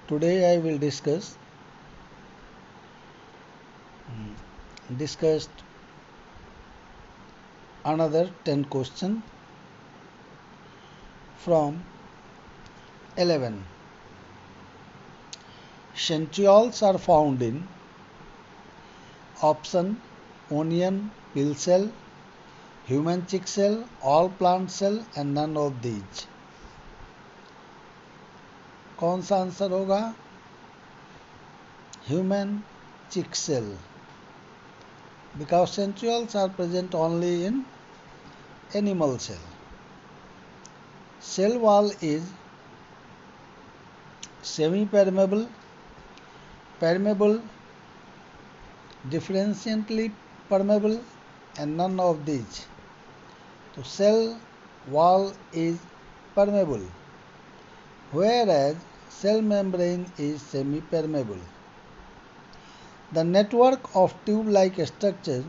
Today I will discussed another 10 question from 11. Centrioles are found in option onion pill cell, human chick cell, all plant cell and none of these. कौन सा answer होगा? Human chick cell, because centrioles are present only in animal cell. Cell wall is semi-permeable, permeable, differentially permeable and none of these. So cell wall is permeable, whereas cell membrane is semi-permeable. The network of tube-like structure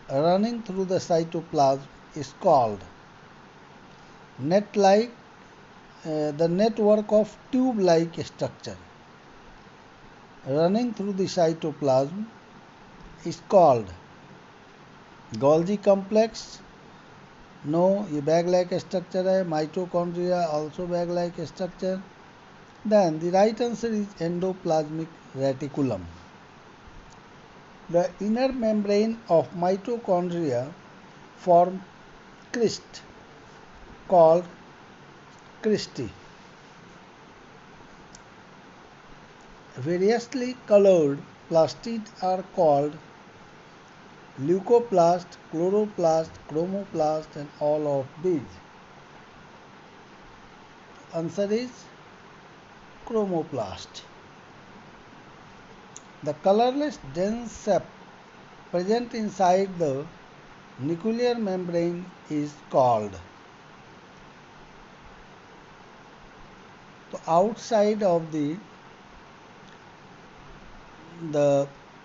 running through the cytoplasm is called the network of tube-like structure running through the cytoplasm is called Golgi complex. No, ये bag-like structure है. Mitochondria also bag-like structure. Then the right answer is endoplasmic reticulum. The inner membrane of mitochondria form crest called cristae. Variously colored plastids are called leucoplast, chloroplast, chromoplast and all of these. Answer is chromoplast. The colorless dense sap present inside the nuclear membrane is called. The outside of the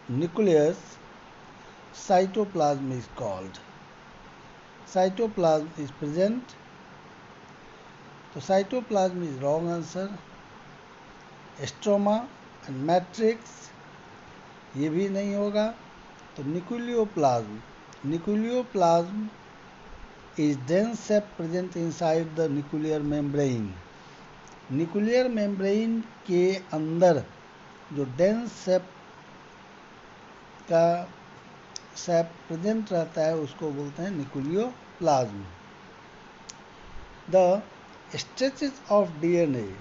nucleus, cytoplasm is called. Cytoplasm is present. So cytoplasm is wrong answer. Stroma and matrix ये भी नहीं होगा. तो nucleoplasm is dense sap present inside the nuclear membrane. Nuclear membrane के अंदर जो dense SAP present रहता है उसको बोलते हैं nucleoplasm. The stretches of DNA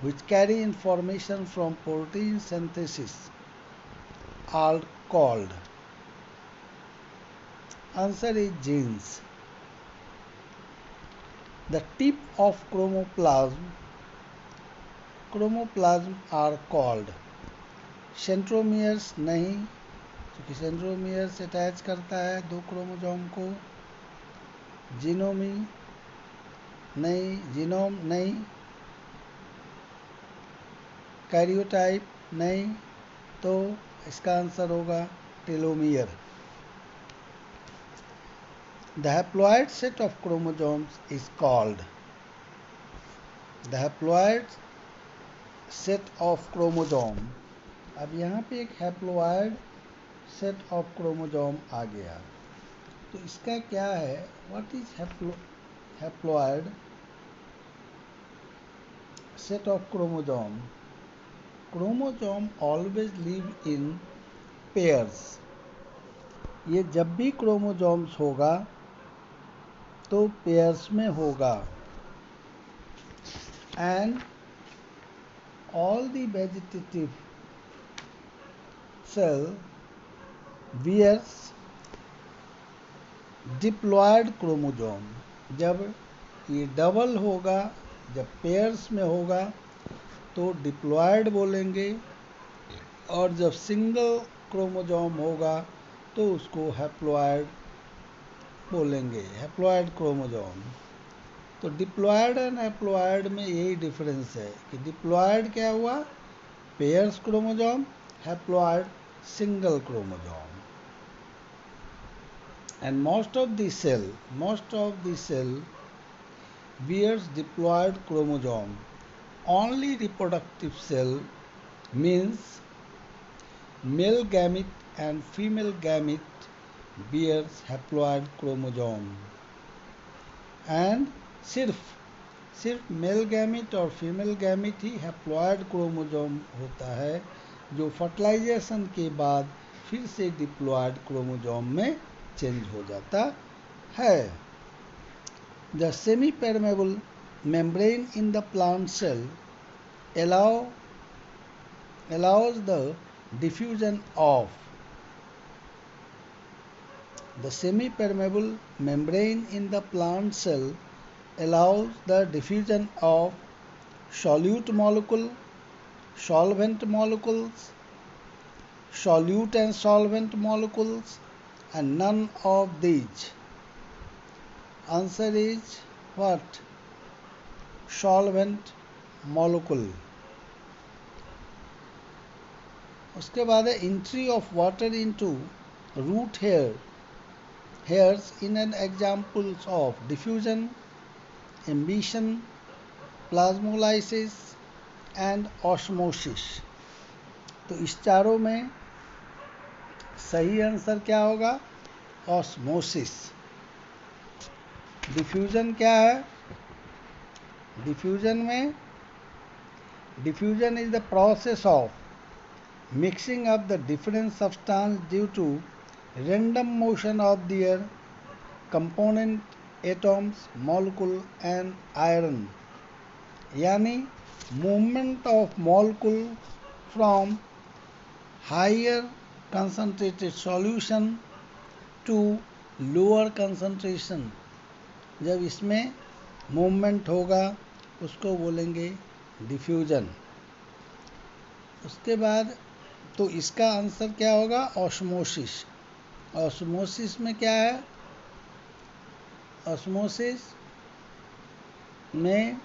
which carry information from protein synthesis are called. Answer is genes. The tip of chromoplasm are called centromeres. नहीं, क्योंकि सेंट्रोमियर्स अटैच करता है दो क्रोमोसोम को. जीनोम नहीं, कैरियोटाइप नहीं, तो इसका आंसर होगा telomere. The haploid set of chromosomes is called. The haploid set of chromosome. अब यहाँ पे एक haploid set of chromosome आ गया. तो इसका क्या है? What is haploid set of chromosome? Chromosome always live in pairs. ये जब भी क्रोमोसोम्स होगा तो पेयर्स में होगा. And all the vegetative cell bears diploid chromosome. जब ये डबल होगा, जब पेयर्स में होगा तो डिप्लॉयड बोलेंगे, और जब सिंगल क्रोमोसोम होगा तो उसको हैप्लॉयड बोलेंगे, हैप्लॉयड क्रोमोसोम. तो डिप्लॉयड एंड हैप्लॉयड में यही डिफरेंस है कि डिप्लॉयड क्या हुआ? Pairs chromosome, haploid single chromosome. And most of the cell bears diploid chromosome. only reproductive cell means male gamete and female gamete bears haploid chromosome and सिर्फ male gamete और female gamete ही haploid chromosome होता है, जो fertilisation के बाद फिर से diploid chromosome में चेंज हो जाता है। The semi permeable membrane in the plant cell allows the diffusion of the semi-permeable membrane in the plant cell allows the diffusion of solute molecule, solvent molecules, solute and solvent molecules, and none of these. Answer is what? Solvent molecule. उसके बाद है entry of water into root hairs in an examples of diffusion, ambition, plasmolysis and osmosis. तो इस चारों में सही answer क्या होगा? ऑस्मोसिस। डिफ्यूजन क्या है? Diffusion is the process of mixing of the different substance due to random motion of their component atoms, molecule and iron, यानी movement of molecule from higher concentrated solution to lower concentration. जब इसमें movement होगा उसको बोलेंगे diffusion. उसके बाद तो इसका आंसर क्या होगा? ऑस्मोसिस। ऑस्मोसिस में क्या है? ऑस्मोसिस में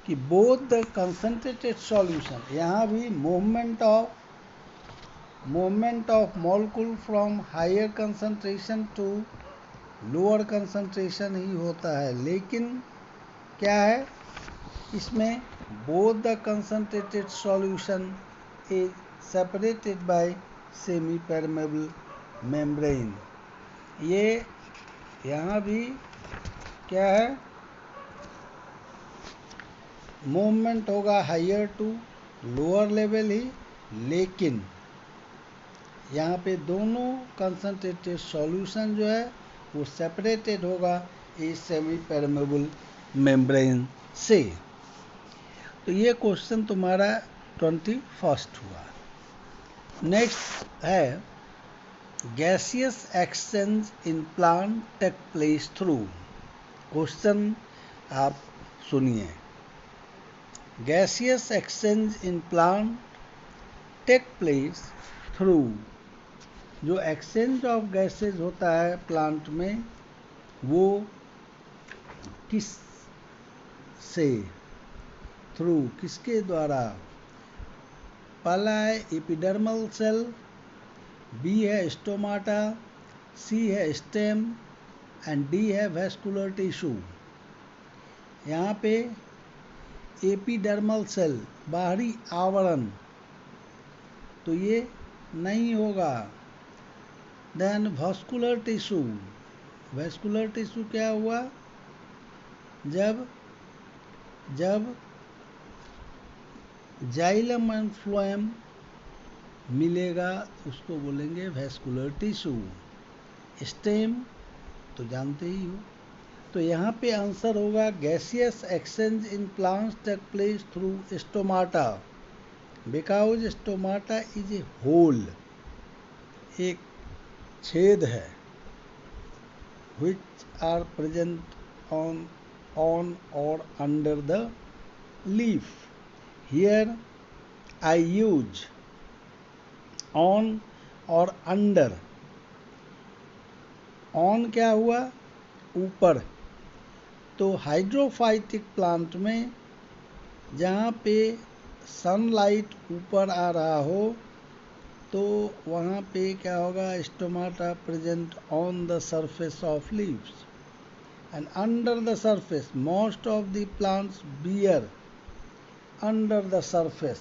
कि बोथ द कंसंट्रेटेड सॉल्यूशन, यहाँ भी movement of molecule from higher concentration to lower concentration ही होता है, लेकिन क्या है इसमें? Both the concentrated solution is separated by semi permeable membrane. ये यहाँ भी क्या है? मूवमेंट होगा हायर टू लोअर लेवल ही, लेकिन यहाँ पे दोनों कंसंट्रेटेड सॉल्यूशन जो है वो सेपरेटेड होगा इस सेमी परमेबल मेम्ब्रेन से। तो ये क्वेश्चन तुम्हारा 21 हुआ। नेक्स्ट है gaseous exchange in plant take place through। Question आप सुनिए। gaseous exchange in plant take place through, जो एक्सचेंज ऑफ गैसेज होता है प्लांट में वो किस से? थ्रू, किसके द्वारा? पहला है एपिडर्मल सेल, बी है स्टोमाटा, सी है स्टेम एंड डी है वेस्कुलर टिश्यू। यहाँ पे एपिडर्मल सेल, बाहरी आवरण, तो ये नहीं होगा। Then vascular tissue, vascular tissue क्या हुआ? जब जाइलम एंड फ्लोएम मिलेगा उसको बोलेंगे वेस्कुलर टिश्यू। स्टेम तो जानते ही हो। तो यहाँ पे आंसर होगा gaseous exchange in plants take place through stomata, because stomata is a hole, एक छेद है, which are present on or under the leaf. Here I use on और under। on क्या हुआ? ऊपर। तो हाइड्रोफाइटिक प्लांट में जहाँ पे सनलाइट ऊपर आ रहा हो तो वहाँ पे क्या होगा? Stomata present on the surface of leaves and under the surface most of the plants bear under the surface.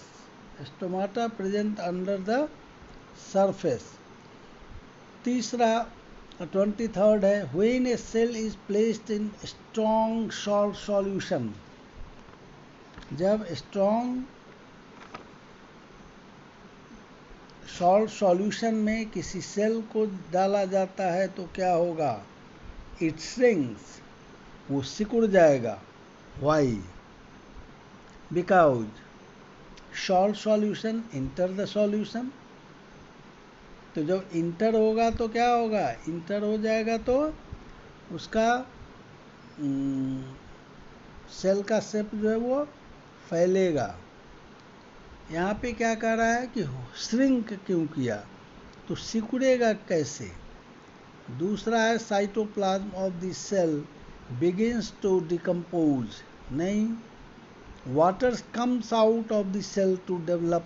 Stomata present under the surface. तीसरा 23rd है, when a cell is placed in strong salt solution. जब strong salt solution में किसी cell को डाला जाता है तो क्या होगा? इट श्रिंक्स, वो सिकुड़ जाएगा. Why? Because salt solution enter the solution. तो जब इंटर होगा तो क्या होगा? इंटर हो जाएगा तो उसका सेल का शेप जो है वो फैलेगा. यहाँ पे क्या कह रहा है कि श्रिंक क्यों किया? तो सिकुड़ेगा कैसे? दूसरा है cytoplasm of the cell begins to decompose. नहीं, water comes out of the cell to develop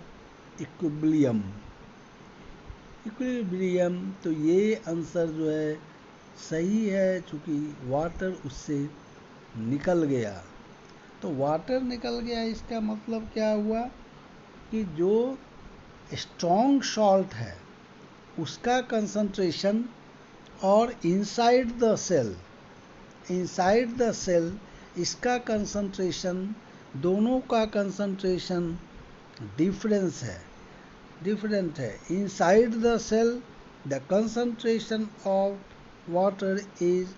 equilibrium. Equilibrium, तो ये आंसर जो है सही है, चूँकि वाटर उससे निकल गया. तो वाटर निकल गया, इसका मतलब क्या हुआ कि जो स्ट्रॉन्ग सॉल्ट है उसका कंसंट्रेशन और इनसाइड द सेल इसका कंसंट्रेशन, दोनों का कंसंट्रेशन डिफरेंट है. Inside the cell the concentration of water is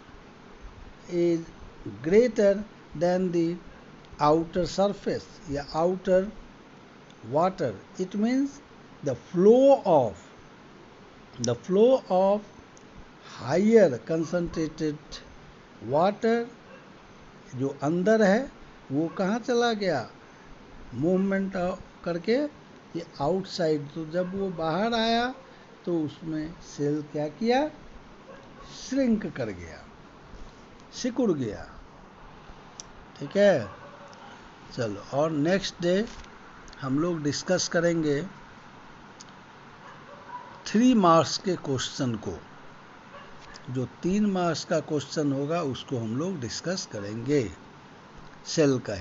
greater than the outer surface या outer water. It means the flow of higher concentrated water जो अंदर है वो कहाँ चला गया? मूवमेंट करके ये आउटसाइड. तो जब वो बाहर आया तो उसमें सेल क्या किया? श्रिंक कर गया, सिकुड़ गया. ठीक है, चलो. और नेक्स्ट डे हम लोग डिस्कस करेंगे 3 मार्क्स के क्वेश्चन को. जो 3 मार्क्स का क्वेश्चन होगा उसको हम लोग डिस्कस करेंगे सेल का.